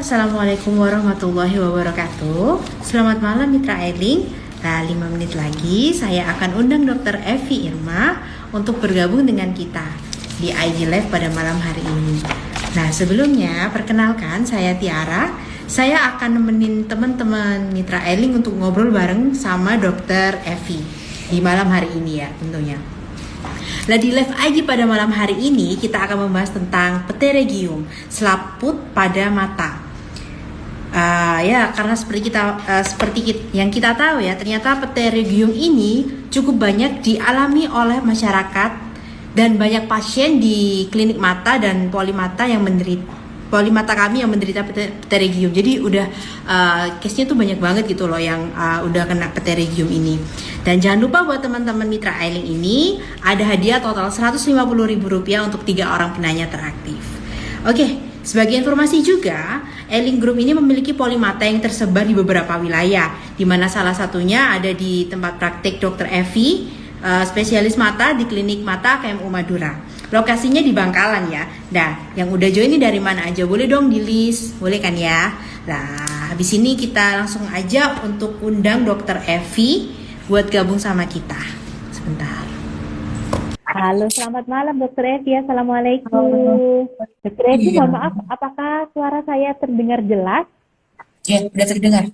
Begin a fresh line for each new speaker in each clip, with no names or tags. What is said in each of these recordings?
Assalamualaikum warahmatullahi wabarakatuh. Selamat malam Mitra Eling. Nah, 5 menit lagi saya akan undang Dr. Evi Irma untuk bergabung dengan kita di IG Live pada malam hari ini. Nah, sebelumnya perkenalkan saya Tiara. Saya akan nemenin teman-teman Mitra Eling untuk ngobrol bareng sama Dr. Evi di malam hari ini ya tentunya. Nah, di live IG pada malam hari ini kita akan membahas tentang pterygium, selaput pada mata. Ya, karena seperti yang kita tahu ya, ternyata pterygium ini cukup banyak dialami oleh masyarakat dan banyak pasien di klinik mata dan polimata kami yang menderita pterygium. Jadi udah case-nya tuh banyak banget gitu loh yang udah kena pterygium ini. Dan jangan lupa buat teman-teman Mitra Eling ini ada hadiah total Rp150.000 untuk 3 orang penanya teraktif. Oke, sebagai informasi juga, Eling Group ini memiliki polimata yang tersebar di beberapa wilayah, di mana salah satunya ada di tempat praktik Dr. Evi, spesialis mata di Klinik Mata KMU Madura. Lokasinya di Bangkalan ya. Nah, yang udah join ini dari mana aja? Boleh dong di list, boleh kan ya? Nah, habis ini kita langsung aja untuk undang Dr. Evi buat gabung sama kita. Sebentar.
Halo, selamat malam Dokter Evi. Assalamualaikum. Dokter Evi,
Iya,
mohon maaf, apakah suara saya terdengar jelas?
ya, udah terdengar.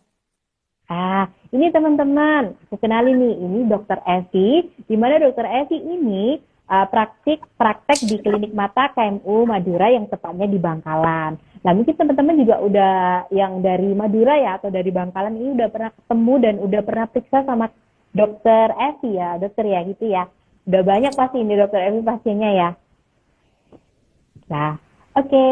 Ini teman-teman, aku kenalin nih, ini Dokter Evi. Di mana Dokter Evi ini praktek di Klinik Mata KMU Madura yang tepatnya di Bangkalan. Nah, mungkin teman-teman juga udah yang dari Madura ya atau dari Bangkalan ini udah pernah ketemu dan udah pernah periksa sama Dokter Evi ya, dokter ya gitu ya. Udah banyak pasti ini Dokter Evi pasiennya ya. Nah, oke.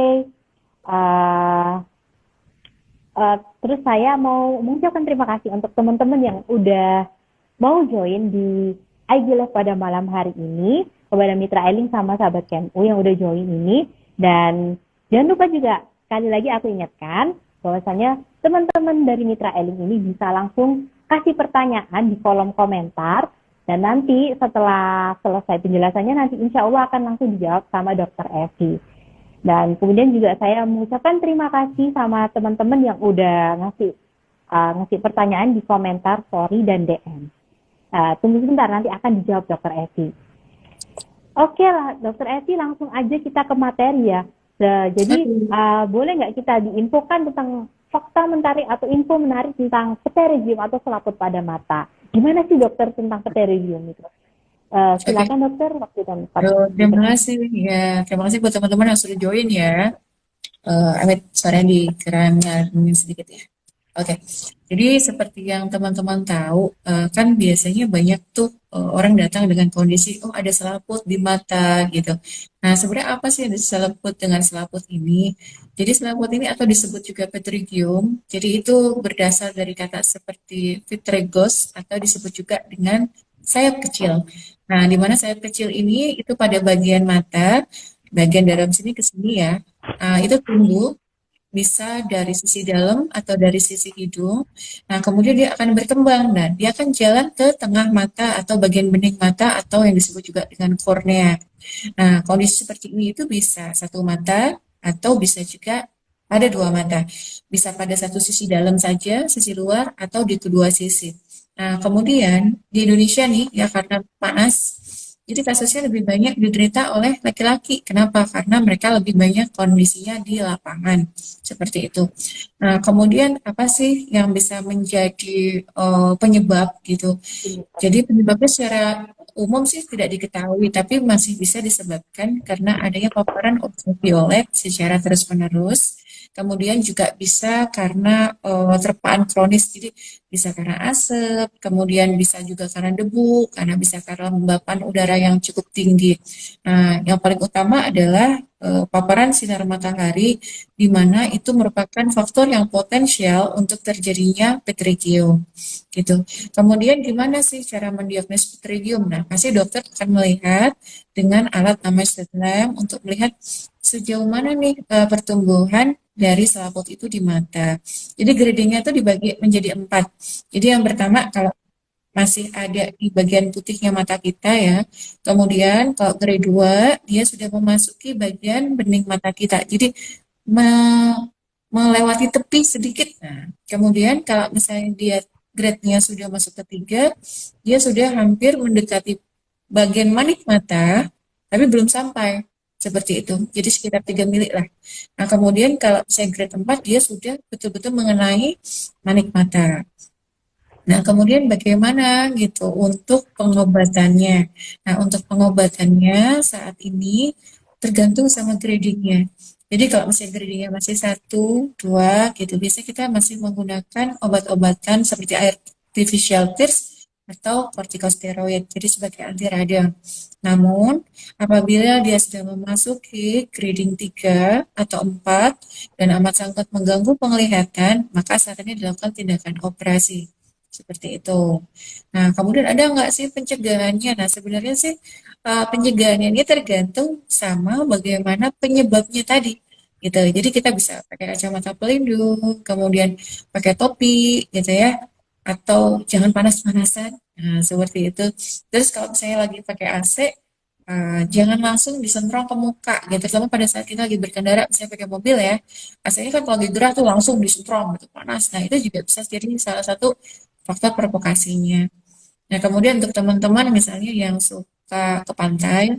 Terus saya mau mengucapkan terima kasih untuk teman-teman yang udah mau join di IG Live pada malam hari ini, kepada Mitra Eling sama sahabat KMU yang udah join ini. Dan jangan lupa juga, sekali lagi aku ingatkan bahwasanya teman-teman dari Mitra Eling ini bisa langsung kasih pertanyaan di kolom komentar. Dan nanti setelah selesai penjelasannya, nanti insya Allah akan langsung dijawab sama Dokter Evi. Dan kemudian juga saya mengucapkan terima kasih sama teman-teman yang udah ngasih pertanyaan di komentar, story, dan DM. Tunggu sebentar, nanti akan dijawab Dokter Evi. Oke lah, Dokter Evi, langsung aja kita ke materi ya. Jadi boleh nggak kita diinfokan tentang fakta menarik atau info menarik tentang pterygium atau selaput pada mata? Gimana sih dokter tentang pterygium itu?
Oke,
Silakan dokter, waktu dan tempat.
terima kasih ya. Terima kasih buat teman-teman yang sudah join ya. Amit suaranya dikerangan sedikit ya. Oke, jadi seperti yang teman-teman tahu, kan biasanya banyak tuh orang datang dengan kondisi, oh ada selaput di mata gitu. Nah, sebenarnya apa sih yang selaput dengan selaput ini? Jadi selaput ini atau disebut juga pterygium, jadi itu berdasar dari kata seperti vitregos atau disebut juga dengan sayap kecil. Nah, di mana sayap kecil ini itu pada bagian mata, bagian dalam sini ke sini ya, itu tumbuh bisa dari sisi dalam atau dari sisi hidung. Nah, kemudian dia akan berkembang. Nah, dia akan jalan ke tengah mata atau bagian bening mata atau yang disebut juga dengan kornea. Nah, kondisi seperti ini itu bisa satu mata atau bisa juga pada dua mata. Bisa pada satu sisi dalam saja, sisi luar, atau di kedua sisi. Nah, kemudian di Indonesia nih, ya karena panas, jadi kasusnya lebih banyak diderita oleh laki-laki. Kenapa? Karena mereka lebih banyak kondisinya di lapangan. Seperti itu. Nah, kemudian apa sih yang bisa menjadi penyebab gitu? Jadi penyebabnya secara umum sih tidak diketahui, tapi masih bisa disebabkan karena adanya paparan ultraviolet secara terus-menerus. Kemudian juga bisa karena terpaan kronis, jadi bisa karena asap, kemudian bisa juga karena debu, karena bisa karena lembapan udara yang cukup tinggi. Nah, yang paling utama adalah paparan sinar matahari, di mana itu merupakan faktor yang potensial untuk terjadinya pterygium. Gitu. Kemudian gimana sih cara mendiagnosis pterygium? Nah, pasti dokter akan melihat dengan alat namanya slit lamp untuk melihat sejauh mana nih pertumbuhan dari selaput itu di mata. Jadi gradingnya itu dibagi menjadi 4. Jadi yang pertama kalau masih ada di bagian putihnya mata kita ya. Kemudian kalau grade 2 dia sudah memasuki bagian bening mata kita. Jadi melewati tepi sedikit. Nah, kemudian kalau misalnya dia grade-nya sudah masuk ke 3, dia sudah hampir mendekati bagian manik mata, tapi belum sampai. Seperti itu. Jadi sekitar 3 mili lah. Nah, kemudian kalau misalnya grade 4, dia sudah betul-betul mengenai manik mata. Nah, kemudian bagaimana gitu untuk pengobatannya? Nah, untuk pengobatannya saat ini tergantung sama gradingnya. Jadi kalau misalnya gradingnya masih 1, 2 gitu, biasanya kita masih menggunakan obat-obatan seperti artificial tears atau kortikosteroid, jadi sebagai anti radang. Namun, apabila dia sudah memasuki grading 3 atau 4 dan amat sangat mengganggu penglihatan, maka saatnya dilakukan tindakan operasi. Seperti itu. Nah, kemudian ada nggak sih pencegahannya? Nah, sebenarnya sih pencegahannya ini tergantung sama bagaimana penyebabnya tadi. Gitu. Jadi kita bisa pakai kacamata pelindung, kemudian pakai topi, gitu ya. Atau jangan panas-panasan. Nah, seperti itu. Terus kalau misalnya lagi pakai AC, jangan langsung disemprong ke muka, gitu. Terutama pada saat kita lagi berkendara, misalnya pakai mobil ya. AC-nya kan kalau lagi gerah tuh langsung disemprong, gitu, panas. Nah, itu juga bisa jadi salah satu faktor provokasinya. Nah, kemudian untuk teman-teman misalnya yang suka ke pantai,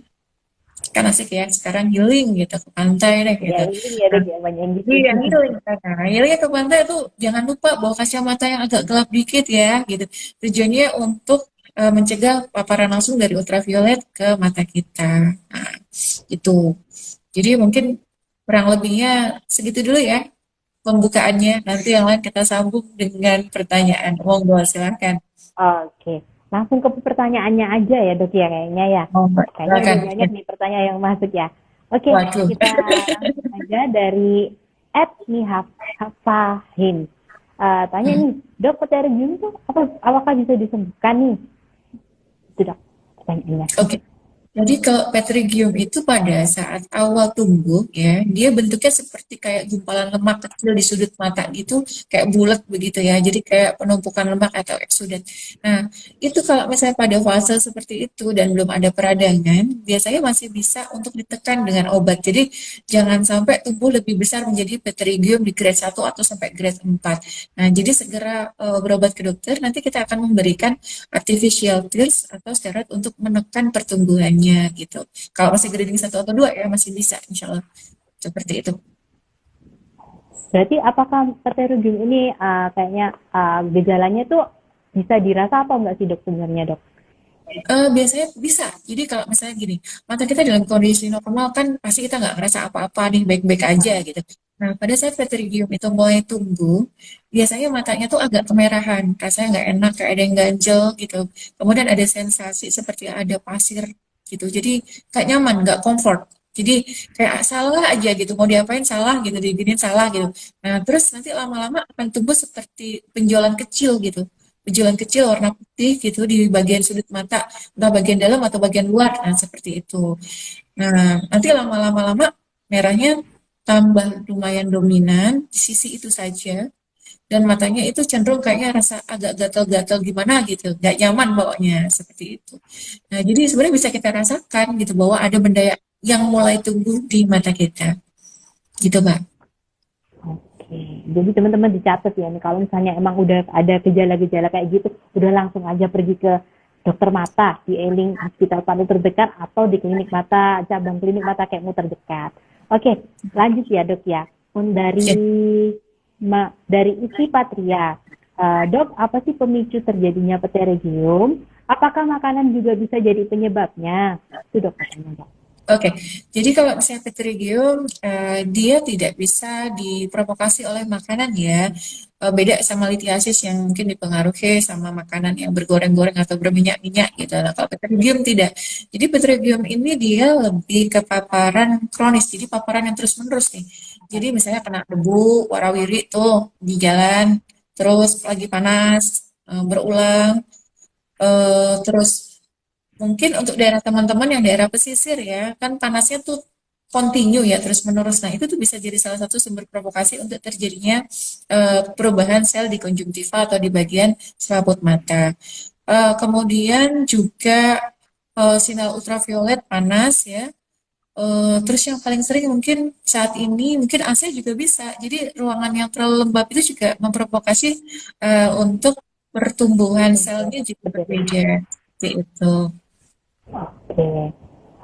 kan asik ya, sekarang healing gitu, ke pantai deh
Ya
gitu.
ini ya
Nah,
dok ya banyak yang gitu.
iya, healing. Nah, healing ke pantai tuh jangan lupa bawa kacamata yang agak gelap dikit ya, gitu. Tujuannya untuk mencegah paparan langsung dari ultraviolet ke mata kita. Nah, itu. Jadi mungkin kurang lebihnya segitu dulu ya pembukaannya. Nanti yang lain kita sambung dengan pertanyaan. Monggo, silahkan.
Oke, langsung ke pertanyaannya aja ya dok ya kayaknya ya.
Monggo,
Kayaknya
silakan.
udah banyak nih pertanyaan yang masuk ya. Oke,
Waduh.
kita langsung aja dari Hafahin. Tanya nih, dok pterygium itu apakah bisa disembuhkan nih? Itu dok pertanyaannya.
Oke. Jadi kalau petrigium itu pada saat awal tumbuh ya, dia bentuknya seperti kayak gumpalan lemak kecil di sudut mata gitu, kayak bulat begitu ya. Jadi kayak penumpukan lemak atau eksudat. Nah, itu kalau misalnya pada fase seperti itu dan belum ada peradangan, biasanya masih bisa untuk ditekan dengan obat. Jadi jangan sampai tumbuh lebih besar menjadi petrigium di grade 1 atau sampai grade 4. Nah, jadi segera berobat ke dokter, nanti kita akan memberikan artificial tears atau steroid untuk menekan pertumbuhannya gitu. Kalau masih grading 1 atau 2 ya masih bisa insya Allah seperti itu.
Berarti apakah pterygium ini kayaknya gejalanya tuh bisa dirasa apa enggak sih dok sebenarnya dok?
Biasanya bisa. Jadi kalau misalnya gini, mata kita dalam kondisi normal kan pasti kita nggak ngerasa apa-apa nih, baik-baik aja gitu. Nah, pada saat petrigium itu mulai tumbuh, biasanya matanya tuh agak kemerahan, rasanya nggak enak, kayak ada yang ganjel gitu. Kemudian ada sensasi seperti ada pasir gitu. Jadi kayak nyaman, nggak comfort. Jadi kayak salah aja gitu, mau diapain salah gitu, diginin salah gitu. Nah, terus nanti lama-lama akan tumbuh seperti penjualan kecil gitu, benjolan kecil warna putih gitu di bagian sudut mata, entah bagian dalam atau bagian luar, nah seperti itu. Nah, nanti lama-lama merahnya tambah lumayan dominan di sisi itu saja, dan matanya itu cenderung kayaknya rasa agak gatal-gatal gimana gitu, nggak nyaman bawanya, seperti itu. Nah, jadi sebenarnya bisa kita rasakan gitu bahwa ada benda yang mulai tumbuh di mata kita, gitu Mbak.
Oke, jadi teman-teman dicatat ya nih kalau misalnya emang udah ada gejala-gejala kayak gitu, udah langsung aja pergi ke dokter mata di Eling Hospital paling terdekat atau di klinik mata cabang klinik mata kamu terdekat. Oke, lanjut ya dok ya. Dari dari isi Patria, dok apa sih pemicu terjadinya pterygium? Apakah makanan juga bisa jadi penyebabnya? Itu dok katanya dok.
Oke, jadi kalau misalnya Petrigium, dia tidak bisa diprovokasi oleh makanan ya. Beda sama litiasis yang mungkin dipengaruhi sama makanan yang bergoreng-goreng atau berminyak-minyak gitu. Nah, kalau Petrigium tidak. Jadi Petrigium ini dia lebih ke paparan kronis, jadi paparan yang terus-menerus nih. Jadi misalnya kena debu, warawiri tuh di jalan, terus lagi panas, berulang, terus mungkin untuk daerah teman-teman yang daerah pesisir ya, kan panasnya tuh kontinu ya terus menerus. Nah, itu tuh bisa jadi salah satu sumber provokasi untuk terjadinya perubahan sel di konjungtiva atau di bagian selaput mata. Kemudian juga sinar ultraviolet panas ya, Terus yang paling sering mungkin saat ini mungkin AC juga bisa. Jadi ruangan yang terlalu lembab itu juga memprovokasi untuk pertumbuhan
Betul.
selnya juga
Betul.
berbeda. Seperti itu.
Oke.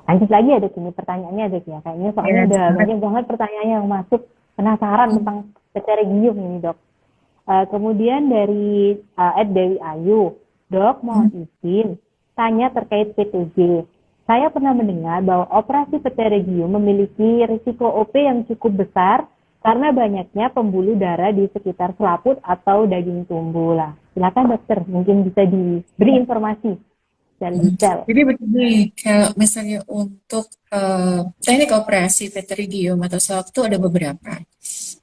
Lanjut lagi ya dok, ini pertanyaannya dok ya. Kayaknya soalnya
Ya,
udah
silakan.
banyak banget pertanyaan yang masuk. Penasaran tentang Pterygium ini dok. Kemudian dari Dewi Ayu, dok mohon izin tanya terkait P2G. Saya pernah mendengar bahwa operasi Pterygium memiliki risiko OP yang cukup besar karena banyaknya pembuluh darah di sekitar selaput atau daging tumbuh lah. Silakan dokter, mungkin bisa diberi informasi secara detail.
Jadi begini, kalau misalnya untuk teknik operasi Peteриgium atau selap itu ada beberapa.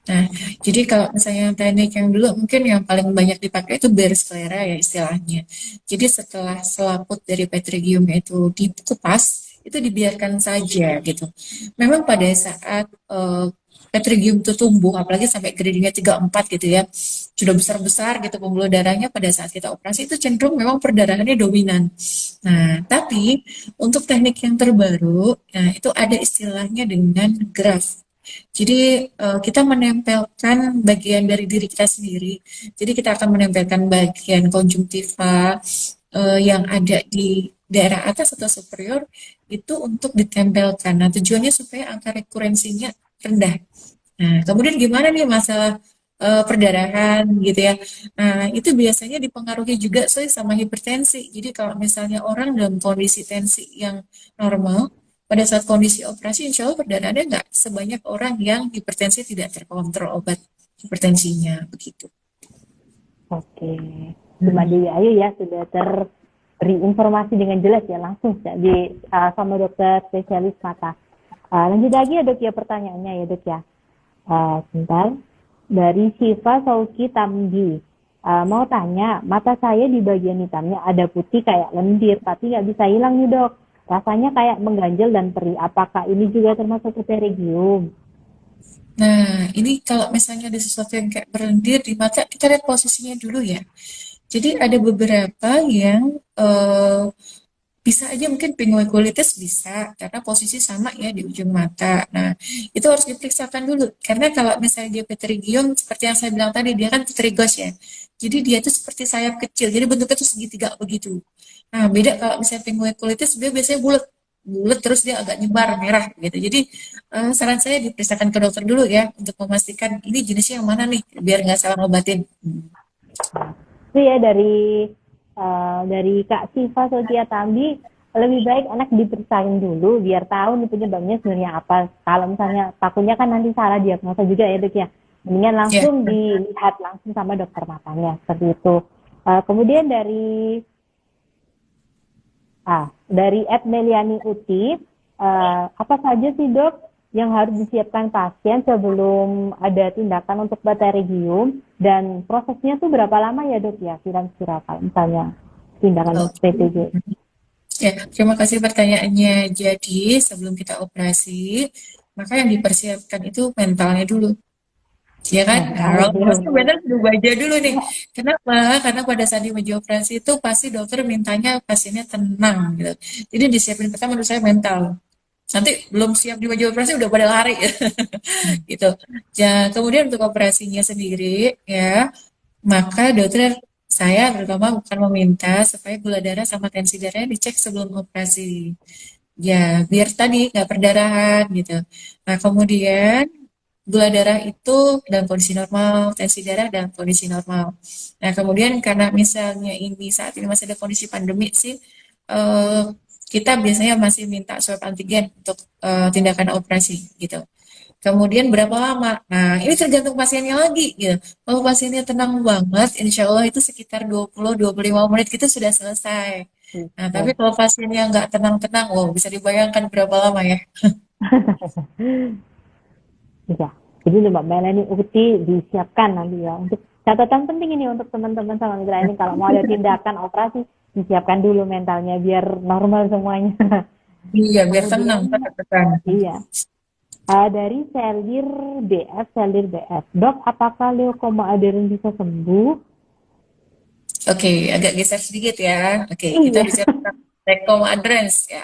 Nah, jadi kalau misalnya teknik yang dulu mungkin yang paling banyak dipakai itu bear sclera ya istilahnya. Jadi setelah selaput dari Peteриgium itu dikupas, itu dibiarkan saja gitu. Memang pada saat Peteриgium itu tumbuh, apalagi sampai gradingnya 3-4 gitu ya, sudah besar-besar gitu pembuluh darahnya pada saat kita operasi itu cenderung memang perdarahannya dominan. Nah, tapi untuk teknik yang terbaru, nah itu ada istilahnya dengan graft. Jadi kita menempelkan bagian dari diri kita sendiri. Jadi kita akan menempelkan bagian konjungtiva yang ada di daerah atas atau superior itu untuk ditempelkan. Nah, tujuannya supaya angka rekurensinya rendah. Nah, kemudian gimana nih masalah perdarahan gitu ya. Nah, itu biasanya dipengaruhi juga sama hipertensi. Jadi kalau misalnya orang dalam kondisi tensi yang normal, pada saat kondisi operasi, insya Allah perdarahannya nggak sebanyak orang yang hipertensi tidak terkontrol obat hipertensinya, begitu.
Oke, Mbak
Hmm.
Dewi Ayu ya sudah terberi informasi dengan jelas ya langsung di sama dokter spesialis mata. Lanjut lagi ya dok ya pertanyaannya ya dok ya. Sebentar. Dari Siva Sauki Tamdi. Mau tanya, mata saya di bagian hitamnya ada putih kayak lendir, tapi nggak bisa hilang nih dok. Rasanya kayak mengganjal dan perih. Apakah ini juga termasuk pterygium?
Nah, ini kalau misalnya ada sesuatu yang kayak berlendir di mata, kita lihat posisinya dulu ya. Jadi ada beberapa yang bisa aja mungkin pinguiculitis bisa karena posisi sama ya di ujung mata. Nah, itu harus diperiksakan dulu karena kalau misalnya dia pterygium seperti yang saya bilang tadi dia kan pterygos ya. Jadi dia itu seperti sayap kecil. Jadi bentuknya tuh segitiga begitu. Nah, beda kalau misalnya pinguiculitis dia biasanya bulat bulat terus dia agak nyebar merah gitu. Jadi saran saya diperiksakan ke dokter dulu ya untuk memastikan ini jenisnya yang mana nih biar nggak salah ngobatin.
Itu ya dari Kak Siva Sauki Tamdi, lebih baik anak diperiksain dulu biar tahu nih penyebabnya sebenarnya apa. Kalau misalnya takutnya kan nanti salah diagnosa juga ya dok ya. Mendingan
Ya.
langsung dilihat langsung sama dokter matanya seperti itu. Kemudian dari Ed Meliani Uti, apa saja sih dok yang harus disiapkan pasien sebelum ada tindakan untuk pterygium dan prosesnya tuh berapa lama ya dok ya kira-kira kalau misalnya tindakan
Oke.
PPG?
Ya, terima kasih pertanyaannya. Jadi, sebelum kita operasi, maka yang dipersiapkan itu mentalnya dulu. Ya kan? Nah,
Mental
kalau
dulu.
pasti benar sudah baca dulu nih. Kenapa? Karena pada saat di meja operasi itu pasti dokter mintanya pasiennya tenang gitu. Jadi disiapin pertama menurut saya mental. Nanti belum siap di meja operasi udah pada lari gitu. Ya, kemudian untuk operasinya sendiri ya, maka dokter saya terutama bukan meminta supaya gula darah sama tensi darahnya dicek sebelum operasi. Ya, biar tadi nggak perdarahan gitu. Nah, kemudian gula darah itu dalam kondisi normal, tensi darah dalam kondisi normal. Nah, kemudian karena misalnya ini saat ini masih ada kondisi pandemi sih, eh, kita biasanya masih minta swab antigen untuk tindakan operasi gitu. Kemudian berapa lama? Nah, ini tergantung pasiennya lagi gitu. Kalau pasiennya tenang banget, insya Allah itu sekitar 20-25 menit kita sudah selesai. Nah, tapi
Oke.
kalau pasiennya nggak tenang-tenang, wow, bisa dibayangkan berapa lama ya.
Iya. Jadi Mbak Melani Uti disiapkan nanti ya untuk catatan penting ini untuk teman-teman sama mitra ini kalau mau ada tindakan operasi disiapkan dulu mentalnya biar normal semuanya.
Iya, biar tenang,
Kemudian
tekan.
iya. Dari Selir BF, dok, apakah leukoma aderen bisa sembuh?
Oke, agak geser sedikit ya. Oke, kita
Iya.
bicara tentang rekom adherence ya.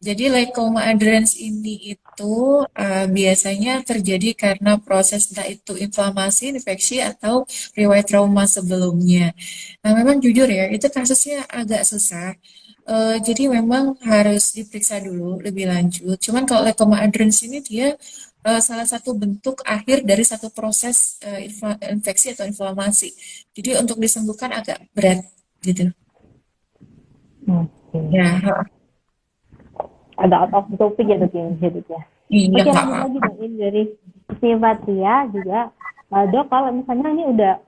Jadi leukemia adherens ini itu biasanya terjadi karena proses entah itu inflamasi, infeksi, atau riwayat trauma sebelumnya. Nah, memang jujur ya, itu kasusnya agak susah. Jadi memang harus diperiksa dulu lebih lanjut. Cuman kalau leukemia adherens ini dia salah satu bentuk akhir dari satu proses infeksi atau inflamasi. Jadi untuk disembuhkan agak berat gitu.
Oke.
Ya,
Agak out of the topic ya dok ini ya.
iya
Oke,
nggak
lanjut lagi
apa-apa.
dong. Ini dari Sivatria juga. Dok, kalau misalnya ini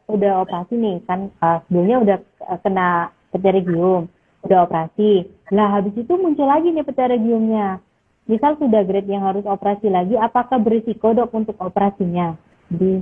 udah operasi nih kan, sebelumnya udah kena pterygium, udah operasi. Lah habis itu muncul lagi nih pterygiumnya. Misal sudah grade yang harus operasi lagi, apakah berisiko dok untuk operasinya? Jadi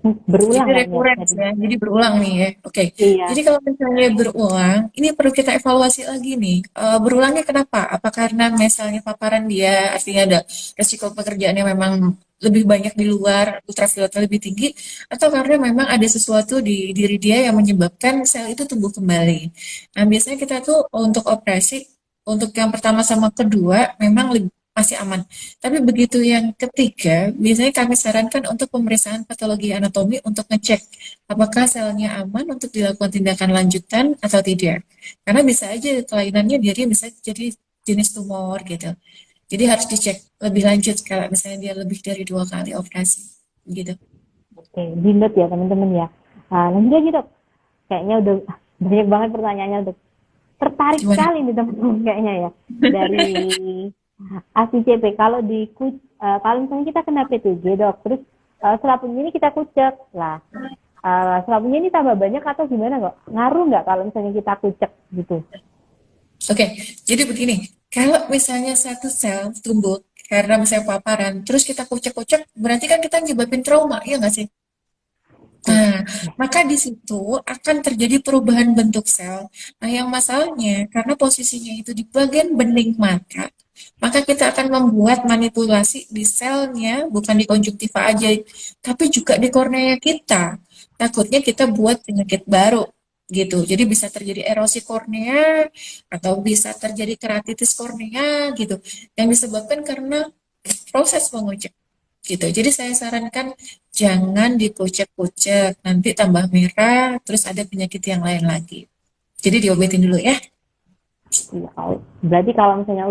Jadi
berulang kayaknya.
recurrence ya, jadi berulang nih ya. Oke, jadi
Iya.
kalau misalnya berulang, ini perlu kita evaluasi lagi nih. Berulangnya kenapa? Apa karena misalnya paparan dia, artinya ada resiko pekerjaannya memang lebih banyak di luar, ultravioletnya lebih tinggi, atau karena memang ada sesuatu di diri dia yang menyebabkan sel itu tumbuh kembali. Nah, biasanya kita tuh untuk operasi, untuk yang pertama sama kedua, memang masih aman. Tapi begitu yang ketiga, biasanya kami sarankan untuk pemeriksaan patologi anatomi untuk ngecek apakah selnya aman untuk dilakukan tindakan lanjutan atau tidak. Karena bisa aja kelainannya dia bisa jadi jenis tumor gitu. Jadi harus dicek lebih lanjut kalau misalnya dia lebih dari 2 kali operasi gitu.
Oke, dinut ya teman-teman ya. Lanjut lagi dok. Kayaknya udah banyak banget pertanyaannya dok. Tertarik
Gimana?
sekali nih teman-teman kayaknya ya. Dari ACCP, kalau misalnya kita kena P2G dok, terus selaputnya ini kita kucek lah. Selaputnya ini tambah banyak atau gimana nggak? Ngaruh nggak kalau misalnya kita kucek gitu?
Oke, jadi begini, kalau misalnya satu sel tumbuh karena misalnya paparan, terus kita kucek-kucek, berarti kan kita nyebabin trauma, ya nggak sih? Nah, maka di situ akan terjadi perubahan bentuk sel. Nah, yang masalahnya karena posisinya itu di bagian bening mata, maka kita akan membuat manipulasi di selnya, bukan di konjungtiva aja, tapi juga di kornea kita. Takutnya kita buat penyakit baru gitu. Jadi bisa terjadi erosi kornea atau bisa terjadi keratitis kornea gitu. Yang disebabkan karena proses pengucek gitu. Jadi saya sarankan jangan dikucek-kucek, nanti tambah merah, terus ada penyakit yang lain lagi. Jadi diobatin dulu ya.
Iya, berarti kalau misalnya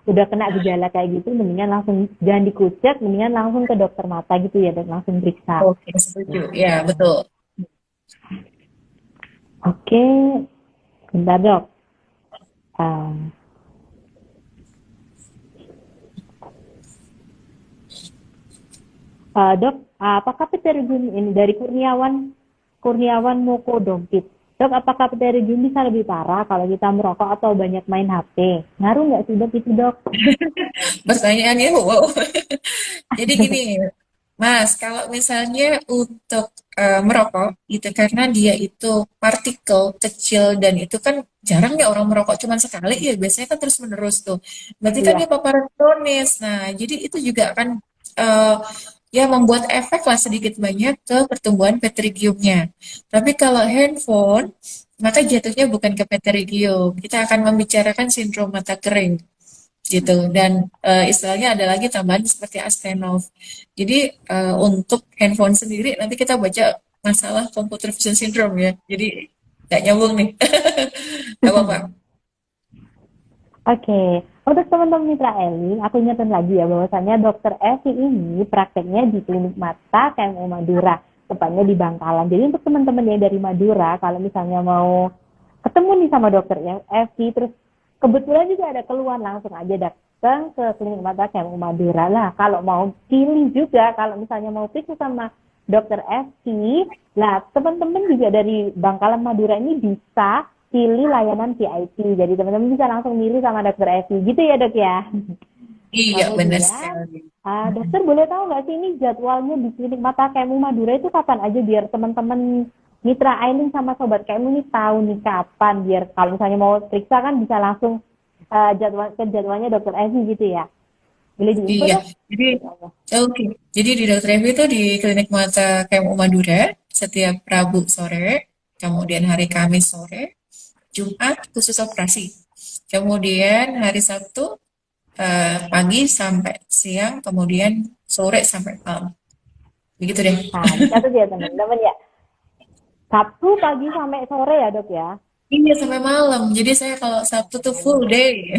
udah kena gejala kayak gitu, mendingan langsung jangan dikucek, mendingan langsung ke dokter mata gitu ya, dan langsung periksa.
Oke, setuju. Ya, betul.
Oke, bentar dok. Um, Dok, apakah pterygium ini dari Kurniawan Mokodompit? Dok, apakah pterygium bisa lebih parah kalau kita merokok atau banyak main HP? Ngaruh nggak sih dok itu dok?
Pertanyaannya, wow. Jadi gini, Mas, kalau misalnya untuk merokok gitu, karena dia itu partikel kecil dan itu kan jarang ya orang merokok cuma sekali ya, biasanya kan terus-menerus tuh. Berarti kan dia
Iya.
paparan kronis. Nah, jadi itu juga akan eh, ya membuat efek lah sedikit banyak ke pertumbuhan petrigiumnya. Tapi kalau handphone, maka jatuhnya bukan ke petrigium. Kita akan membicarakan sindrom mata kering gitu dan istilahnya ada lagi tambahan seperti Astenov. Jadi untuk handphone sendiri nanti kita baca masalah computer vision syndrome ya. Jadi nggak nyambung nih. Gak apa-apa.
Oke, untuk teman-teman Mitra Eli, aku ingatkan lagi ya bahwasannya Dokter Evi ini prakteknya di Klinik Mata KMU Madura, tepatnya di Bangkalan. Jadi untuk teman-teman yang dari Madura, kalau misalnya mau ketemu nih sama Dokter Evi, terus kebetulan juga ada keluhan, langsung aja datang ke Klinik Mata KMU Madura lah. Kalau mau pilih juga, kalau misalnya mau periksa sama Dokter Evi, lah teman-teman juga dari Bangkalan Madura ini bisa pilih layanan VIP. Jadi teman-teman bisa langsung milih sama dokter Evi. Gitu ya dok ya.
Iya benar
Kemudian,
sekali.
dokter boleh tahu nggak sih ini jadwalnya di klinik mata KMU Madura itu kapan aja biar teman-teman Mitra Ailing sama sobat KMU ini tahu nih kapan biar kalau misalnya mau periksa kan bisa langsung jadwalnya dokter Evi gitu ya. Boleh diinfo
Iya.
dok?
Jadi oke. Jadi di Dokter Evi itu di Klinik Mata KMU Madura setiap Rabu sore, kemudian hari Kamis sore, Jumat khusus operasi. Kemudian hari Sabtu pagi sampai siang, kemudian sore sampai malam. Begitu deh.
Nah, dicatat ya teman-teman ya. Sabtu pagi sampai sore ya dok ya.
Iya sampai malam. Jadi saya kalau Sabtu tuh full
Oh,
day.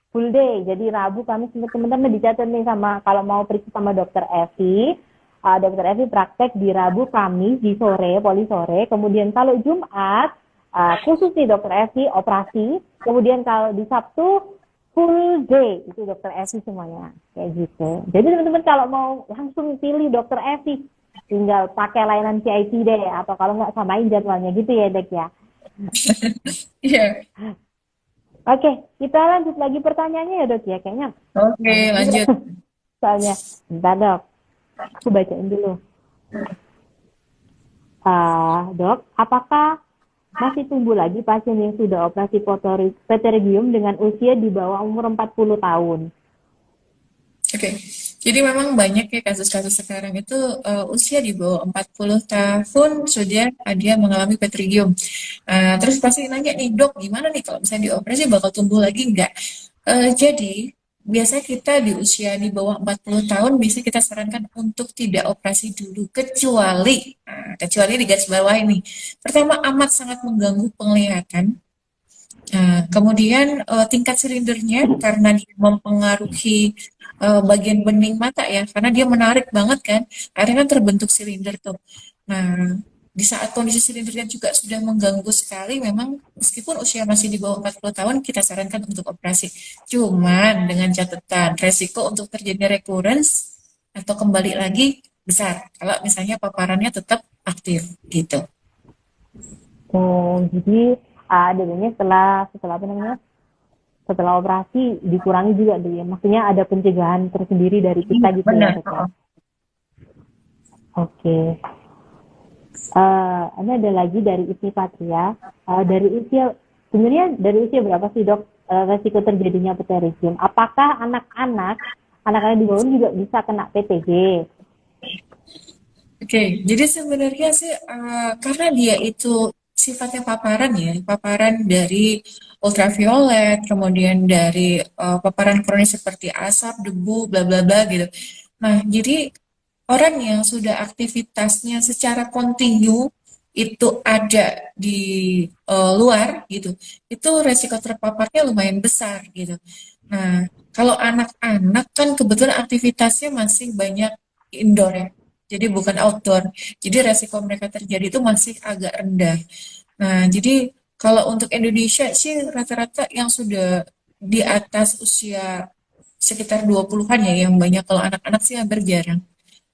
full day. Jadi Rabu Kamis teman-teman dicatat nih sama kalau mau periksa sama dokter Evi. Dokter Evi praktek di Rabu Kamis di sore, poli sore. Kemudian kalau Jumat khusus nih dokter Evi operasi. Kemudian kalau di Sabtu full day itu dokter Evi semuanya kayak gitu. Jadi teman-teman kalau mau langsung pilih dokter Evi tinggal pakai layanan CIT deh atau kalau nggak samain jadwalnya gitu ya dek ya.
Iya.
Oke, kita lanjut lagi pertanyaannya ya dok ya. Kayaknya
Oke,
banyak juga
lanjut.
soalnya. Bentar dok, aku bacain dulu. Dok, apakah masih tumbuh lagi pasien yang sudah operasi pterygium dengan usia di bawah umur 40 tahun?
Oke, jadi memang banyak ya kasus-kasus sekarang itu usia di bawah 40 tahun sudah ada mengalami petrigium. Terus pasti nanya nih, dok gimana nih kalau misalnya dioperasi bakal tumbuh lagi enggak? Jadi biasanya kita di usia di bawah 40 tahun biasanya kita sarankan untuk tidak operasi dulu kecuali di garis bawah ini. Pertama amat sangat mengganggu penglihatan. Kemudian tingkat silindernya karena dia mempengaruhi bagian bening mata ya, karena dia menarik banget kan, akhirnya kan terbentuk silinder tuh. Nah, di saat kondisi silindernya juga sudah mengganggu sekali, memang meskipun usia masih di bawah 40 tahun, kita sarankan untuk operasi. Cuman dengan catatan, resiko untuk terjadi recurrence atau kembali lagi besar, kalau misalnya paparannya tetap aktif gitu.
Oh, jadi adanya setelah apa namanya? Setelah operasi dikurangi juga dulu ya. Maksudnya ada pencegahan tersendiri dari kita
Iya,
gitu ya,
benar.
dok ya. Oke. Ini ada lagi dari Isi Patria. Sebenarnya dari usia berapa sih dok resiko terjadinya pterygium? Apakah anak-anak di bawah juga bisa kena PTG?
Oke, jadi sebenarnya sih karena dia itu sifatnya paparan ya, paparan dari ultraviolet, kemudian dari paparan kronis seperti asap, debu, bla bla bla gitu. Nah, jadi orang yang sudah aktivitasnya secara kontinu itu ada di luar gitu, itu resiko terpaparnya lumayan besar gitu. Nah, kalau anak-anak kan kebetulan aktivitasnya masih banyak indoor ya, jadi bukan outdoor. Jadi resiko mereka terjadi itu masih agak rendah. Nah, jadi kalau untuk Indonesia sih rata-rata yang sudah di atas usia sekitar 20-an ya yang banyak, kalau anak-anak sih hampir jarang.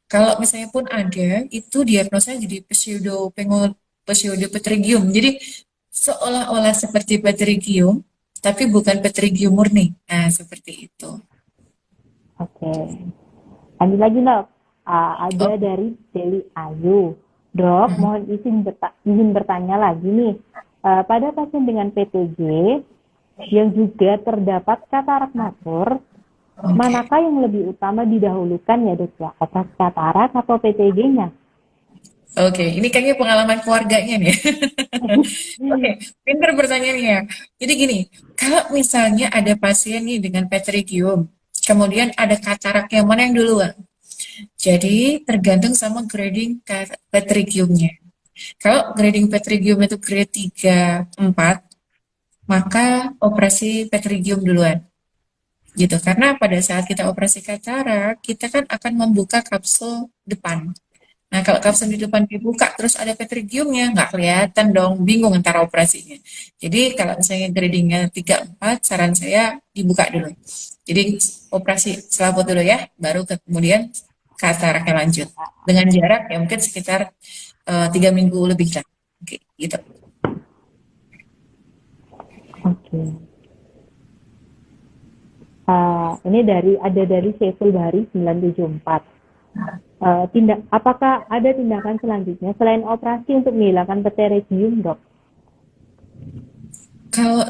Kalau misalnya pun ada, itu diagnosanya jadi pseudopetrigium. Jadi seolah-olah seperti petrigium, tapi bukan petrigium murni. Nah, seperti itu.
Oke. Lanjut lagi dok. Ada
Oke.
dari Deli Ayu. Dok,
Hmm.
mohon izin bertanya lagi nih. Pada pasien dengan PTG yang juga terdapat katarak matur,
Oke.
manakah yang lebih utama didahulukan ya dok ya? Operasi katarak atau PTG-nya?
Oke, ini kayaknya pengalaman keluarganya nih. Oke, pinter pertanyaannya. Jadi gini, kalau misalnya ada pasien nih dengan petrigium, kemudian ada katarak yang mana yang duluan? Jadi tergantung sama grading petrigiumnya. Kalau grading petrigium itu grade 3, 4, maka operasi petrigium duluan. Gitu. Karena pada saat kita operasi katarak, kita kan akan membuka kapsul depan. Nah, kalau kapsul di depan dibuka, terus ada petrigiumnya, nggak kelihatan dong, bingung antara operasinya. Jadi, kalau misalnya gradingnya 3, 4, saran saya dibuka dulu. Jadi, operasi selaput dulu ya, baru kemudian kataraknya lanjut. Dengan jarak ya mungkin sekitar 3 minggu lebih lah. Oke, gitu.
Oke. Ini ada dari Syeful Bahri 974. Apakah ada tindakan selanjutnya selain operasi untuk menghilangkan pterygium, dok?
Kalau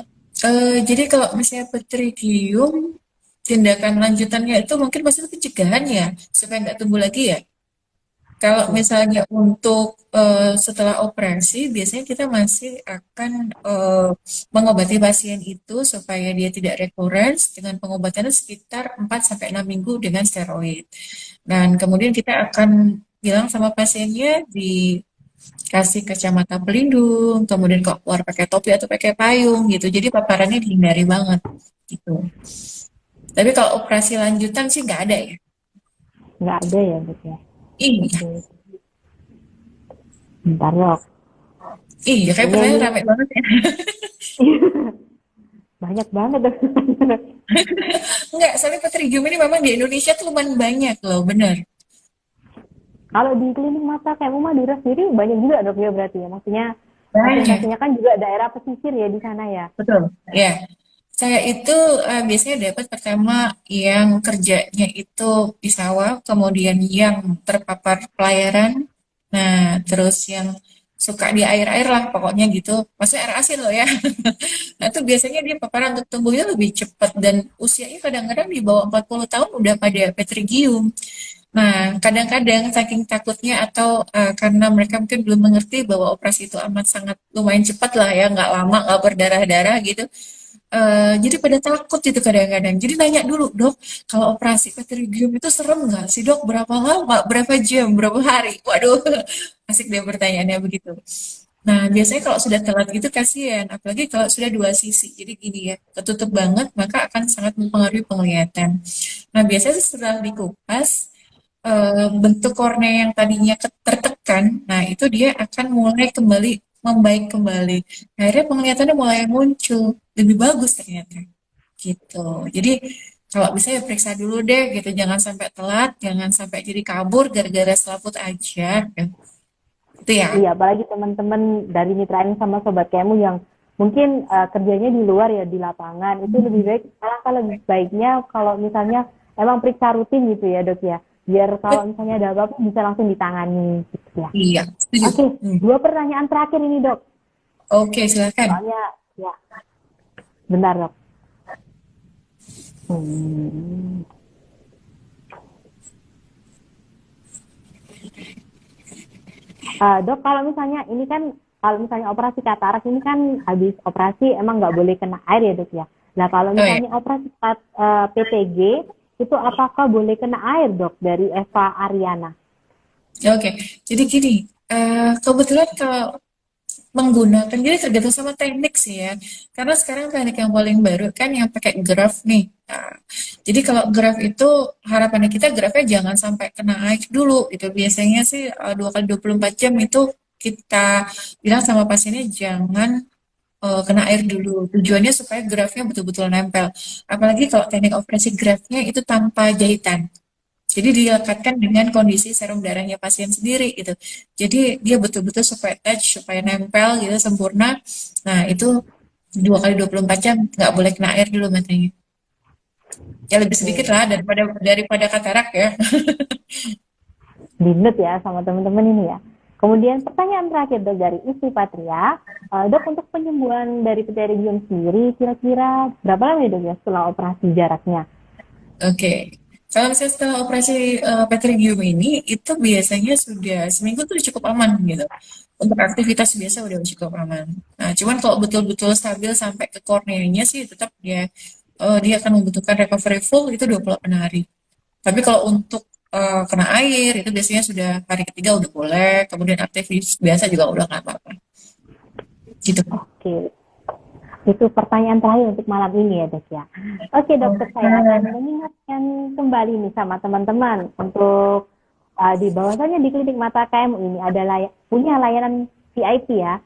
jadi kalau misalnya petridium, tindakan lanjutannya itu mungkin pasti pencegahan ya, supaya nggak tumbuh lagi ya. Kalau misalnya untuk setelah operasi, biasanya kita masih akan mengobati pasien itu supaya dia tidak recurrence dengan pengobatannya sekitar 4 sampai 6 minggu dengan steroid. Dan kemudian kita akan bilang sama pasiennya dikasih kacamata pelindung, kemudian kalau keluar pakai topi atau pakai payung gitu. Jadi paparannya dihindari banget gitu. Tapi kalau operasi lanjutan sih nggak ada ya.
Nggak ada ya dok ya?
Iya,
Oke, bentar dok.
iya kayak
Kayaknya
pertanyaan
ini
rame banget ya.
banyak banget dok.
Enggak, soalnya Petrigium ini memang di Indonesia tuh lumayan banyak loh, bener.
Kalau di klinik mata kayak Madura sendiri banyak juga dok ya berarti ya. Maksudnya
Banyak,
pasien-pasiennya kan juga daerah pesisir ya di sana ya.
betul. Ya, saya itu biasanya dapat pertama yang kerjanya itu di sawah, kemudian yang terpapar pelayaran, nah terus yang suka di air-air lah pokoknya gitu. Maksudnya air asin loh ya. Nah itu biasanya dia paparan untuk tumbuhnya lebih cepat dan usianya kadang-kadang di bawah 40 tahun udah pada Petrigium. Nah, kadang-kadang saking takutnya atau karena mereka mungkin belum mengerti bahwa operasi itu amat sangat lumayan cepat lah ya, nggak lama, nggak berdarah-darah gitu. Jadi pada takut itu kadang-kadang. Jadi nanya dulu, dok, kalau operasi Petrigium itu serem nggak sih dok? Berapa lama? Berapa jam? Berapa hari? Waduh, asik deh pertanyaannya begitu. Nah, biasanya kalau sudah telat gitu kasihan, apalagi kalau sudah dua sisi. Jadi gini ya, ketutup banget maka akan sangat mempengaruhi penglihatan. Nah, biasanya setelah dikupas, bentuk kornea yang tadinya tertekan, nah itu dia akan mulai kembali membaik kembali. Akhirnya penglihatannya mulai muncul, lebih bagus ternyata. Gitu. Jadi kalau bisa ya periksa dulu deh gitu, jangan sampai telat, jangan sampai jadi kabur gara-gara selaput aja. Itu ya.
Iya, apalagi teman-teman dari mitra ini sama sobat kamu yang mungkin kerjanya di luar ya di lapangan itu lebih baik alangkah lebih baiknya kalau misalnya emang periksa rutin gitu ya dok ya biar kalau misalnya ada apa-apa bisa langsung ditangani gitu ya.
Iya, setuju.
Oke, dua pertanyaan terakhir ini dok.
Oke, silakan.
Soalnya ya benar dok. Hmm. Dok, kalau misalnya ini kan, kalau misalnya operasi katarak ini kan habis operasi emang nggak boleh kena air ya dok ya. Nah kalau
Oh ya.
misalnya operasi PTG itu apakah boleh kena air dok dari Eva Ariana?
Oke, jadi gini, kebetulan kalau menggunakan, jadi tergantung sama teknik sih ya. Karena sekarang teknik yang paling baru kan yang pakai graf nih. Nah, jadi kalau graf itu harapannya kita grafnya jangan sampai kena air dulu. Itu biasanya sih 2 kali 24 jam itu kita bilang sama pasiennya jangan kena air dulu. Tujuannya supaya grafnya betul-betul nempel. Apalagi kalau teknik operasi grafnya itu tanpa jahitan. Jadi dilekatkan dengan kondisi serum darahnya pasien sendiri gitu. Jadi dia betul-betul supaya touch, supaya nempel gitu sempurna. Nah itu 2 kali 24 jam nggak boleh kena air dulu matanya. Ya lebih sedikit
Oke,
lah daripada katarak ya.
dinut ya sama teman-teman ini ya. Kemudian pertanyaan terakhir dok dari Isi Patria, dok untuk penyembuhan dari pterygium sendiri kira-kira berapa lama ya dok ya setelah operasi jaraknya?
Oke. Kalau misalnya setelah operasi Petrigium ini, itu biasanya sudah seminggu tuh cukup aman gitu. Untuk aktivitas biasa udah cukup aman. Nah, cuman kalau betul-betul stabil sampai ke korneanya sih tetap dia akan membutuhkan recovery full itu 28 hari. Tapi kalau untuk kena air itu biasanya sudah hari ketiga udah boleh, kemudian aktivitas biasa juga udah nggak apa-apa. Gitu.
Oke, itu pertanyaan terakhir untuk malam ini ya dok ya. Oke dokter, saya akan mengingatkan kembali nih sama teman-teman untuk di bahwasannya di klinik mata KMU ini ada punya layanan VIP ya,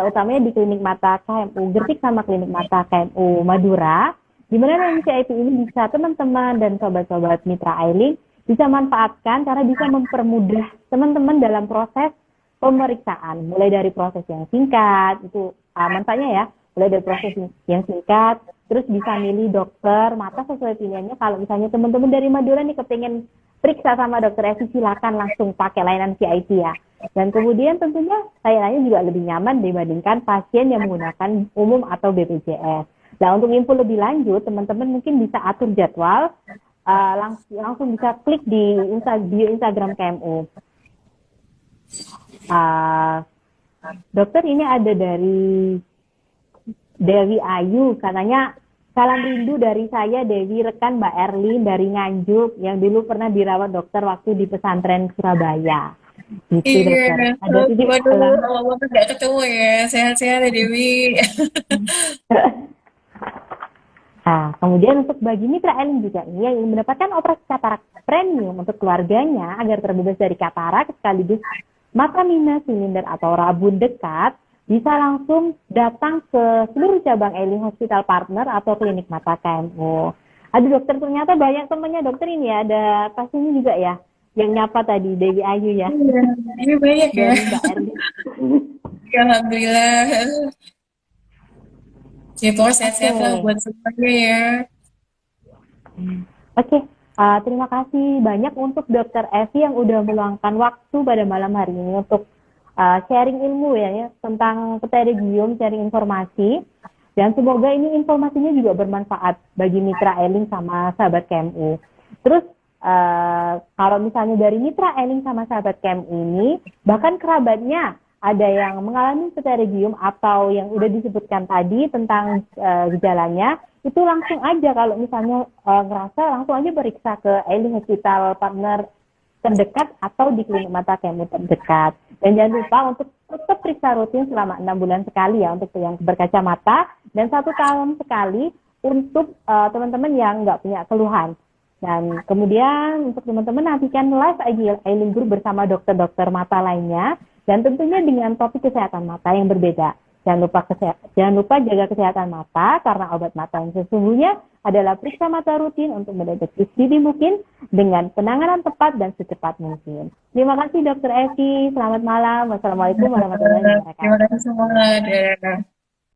utamanya di klinik mata KMU Gresik sama klinik mata KMU Madura. Di mana layanan VIP ini bisa teman-teman dan sobat-sobat mitra Ailing bisa manfaatkan karena bisa mempermudah teman-teman dalam proses pemeriksaan, mulai dari proses yang singkat, itu manfaatnya ya, mulai dari proses yang singkat, terus bisa milih dokter mata sesuai pilihannya. Kalau misalnya teman-teman dari Madura nih kepengen periksa sama dokter Evi, silakan langsung pakai layanan VIP ya. Dan kemudian tentunya layanannya juga lebih nyaman dibandingkan pasien yang menggunakan umum atau BPJS. Nah untuk info lebih lanjut, teman-teman mungkin bisa atur jadwal, langsung bisa klik di bio Instagram KMU. Uh, Dokter, ini ada dari Dewi Ayu, katanya salam rindu dari saya Dewi, rekan Mbak Erlin dari Nganjuk yang dulu pernah dirawat dokter waktu di pesantren Surabaya. Gitu dokter.
Iya,
Ada titip
waduh,
salam.
lama banget gak ketemu ya. Sehat-sehat ya Dewi.
Nah, kemudian untuk bagi mitra Elin juga nih yang ingin mendapatkan operasi katarak premium untuk keluarganya agar terbebas dari katarak sekaligus mata minus, silinder atau rabun dekat, bisa langsung datang ke seluruh cabang Elin Hospital Partner atau klinik mata KMO. Aduh dokter, ternyata banyak temannya dokter ini ya, ada pasiennya juga ya, yang nyapa tadi, Dewi Ayu ya,
Iya, ini banyak ya.
dari Mbak Erlin.
Ya, Alhamdulillah. Ya, pokoknya sehat-sehat lah
Oke.
buat semuanya ya.
Oke, terima kasih banyak untuk Dokter Evi yang udah meluangkan waktu pada malam hari ini untuk sharing ilmu ya tentang pterygium, sharing informasi. Dan semoga ini informasinya juga bermanfaat bagi mitra Eling sama sahabat KMU. Terus kalau misalnya dari mitra Eling sama sahabat KMU ini, bahkan kerabatnya ada yang mengalami pterygium atau yang udah disebutkan tadi tentang gejalanya, itu langsung aja kalau misalnya ngerasa langsung aja periksa ke Eling Hospital Partner terdekat atau di klinik mata KMU terdekat. Dan jangan lupa untuk tetap periksa rutin selama 6 bulan sekali ya untuk yang berkacamata dan 1 tahun sekali untuk teman-teman yang nggak punya keluhan. Dan kemudian untuk teman-teman nantikan live Ailing Group bersama dokter-dokter mata lainnya dan tentunya dengan topik kesehatan mata yang berbeda. Jangan lupa jaga kesehatan mata karena obat mata yang sesungguhnya adalah periksa mata rutin untuk mendeteksi sedini mungkin dengan penanganan tepat dan secepat mungkin. Terima kasih Dokter Evi. Selamat malam. Wassalamualaikum warahmatullahi wabarakatuh.
Terima kasih semua. Dadah.